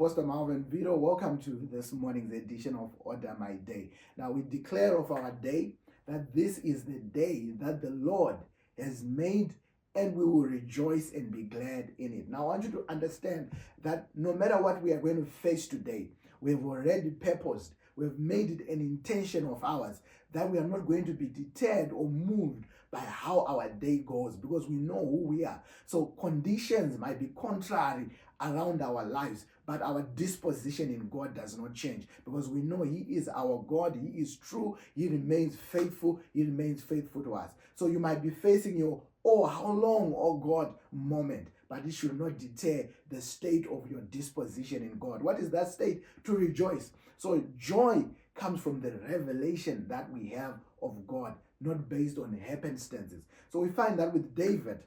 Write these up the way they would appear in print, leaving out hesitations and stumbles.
Apostle Marvin Vito. Welcome to this morning's edition of Order My Day. Now we declare of our day that this is the day that the Lord has made, and we will rejoice and be glad in it. Now I want you to understand that no matter what we are going to face today, we've already purposed, we've made it an intention of ours that we are not going to be deterred or moved by how our day goes, because we know who we are. So conditions might be contrary around our lives, but our disposition in God does not change, because we know He is our God. He is true. He remains faithful. He remains faithful to us. So you might be facing your "oh, how long, oh God" moment, but it should not deter the state of your disposition in God. What is that state? To rejoice. So joy comes from the revelation that we have of God, not based on happenstances. So we find that with David,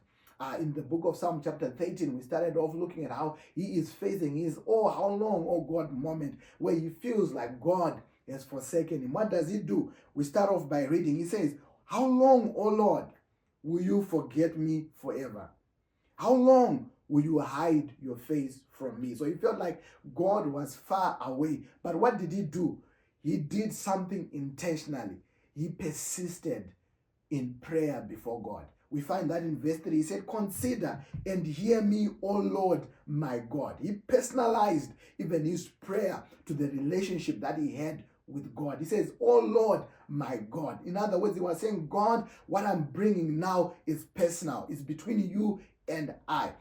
in the book of Psalm chapter 13, we started off looking at how he is facing his "oh, how long, oh God" moment, where he feels like God has forsaken him. What does he do? We start off by reading. He says, "How long, oh Lord, will you forget me forever? How long will you hide your face from me?" So he felt like God was far away. But what did he do? He did something intentionally. He persisted in prayer before God. We find that in verse 3, he said, "Consider and hear me, O Lord my God." He personalized even his prayer to the relationship that he had with God. He says, "Oh Lord my God." In other words, he was saying, "God, what I'm bringing now is personal. It's between you and I.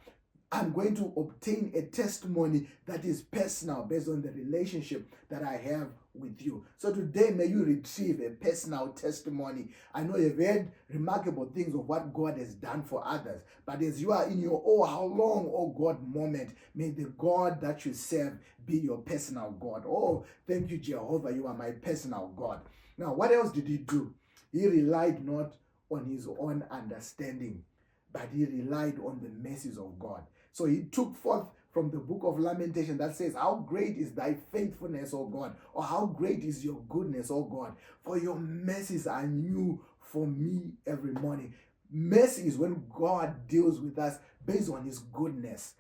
I'm going to obtain a testimony that is personal based on the relationship that I have with you." So today, may you retrieve a personal testimony. I know you've heard remarkable things of what God has done for others, but as you are in your "oh, how long, oh God" moment, may the God that you serve be your personal God. "Oh, thank you, Jehovah, you are my personal God." Now, what else did he do? He relied not on his own understanding, but he relied on the mercies of God. So he took forth from the book of Lamentation that says, "How great is thy faithfulness, O God," or "How great is your goodness, O God, for your mercies are new for me every morning." Mercy is when God deals with us based on his goodness,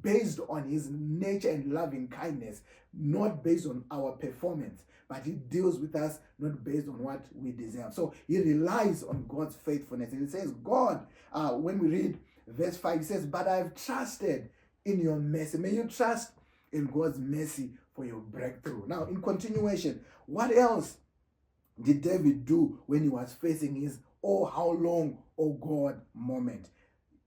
based on his nature and loving kindness, not based on our performance, but he deals with us not based on what we deserve. So he relies on God's faithfulness. And it says, God, when we read verse 5, he says, "But I've trusted in your mercy." May you trust in God's mercy for your breakthrough. Now, in continuation, what else did David do when he was facing his "oh, how long, oh God" moment?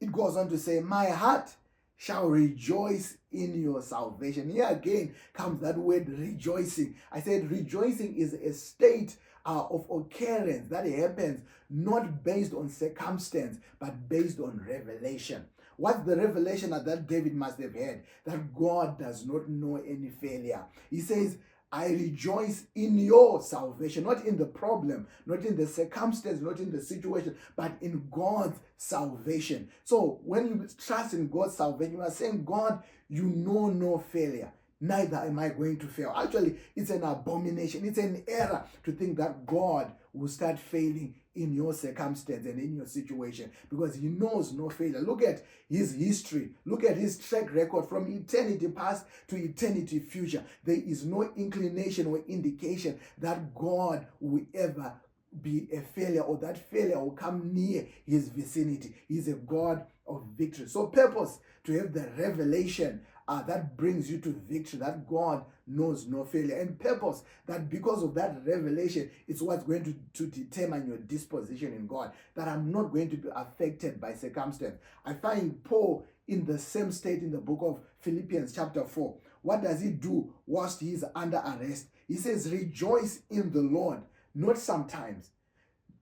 It goes on to say, "My heart shall rejoice in your salvation." Here again comes that word rejoicing. I said rejoicing is a state of occurrence that happens not based on circumstance, but based on revelation. What's the revelation that David must have had? That God does not know any failure. He says, "I rejoice in your salvation," not in the problem, not in the circumstance, not in the situation, but in God's salvation. So when you trust in God's salvation, you are saying, "God, you know no failure. Neither am I going to fail." Actually, it's an abomination. It's an error to think that God will start failing in your circumstance and in your situation, because he knows no failure. Look at his history. Look at his track record from eternity past to eternity future. There is no inclination or indication that God will ever be a failure, or that failure will come near his vicinity. He's a God of victory. So purpose to have the revelation that brings you to victory, that God knows no failure, and purpose that because of that revelation, it's what's going to determine your disposition in God, that I'm not going to be affected by circumstance. I find Paul in the same state in the book of Philippians chapter 4. What does he do whilst he is under arrest? He says, "Rejoice in the Lord," not sometimes,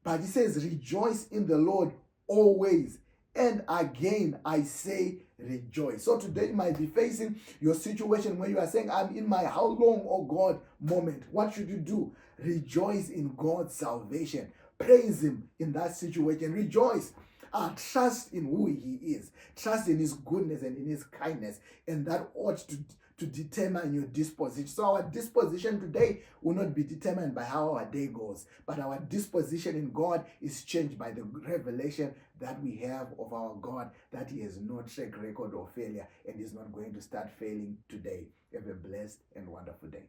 but he says, "Rejoice in the Lord always. And again, I say rejoice." So today you might be facing your situation where you are saying, "I'm in my 'how long, oh God' moment." What should you do? Rejoice in God's salvation. Praise him in that situation. Rejoice. Trust in who he is. Trust in his goodness and in his kindness. And that ought to determine your disposition. So our disposition today will not be determined by how our day goes, but our disposition in God is changed by the revelation that we have of our God, that He has no track record of failure and is not going to start failing today. Have a blessed and wonderful day.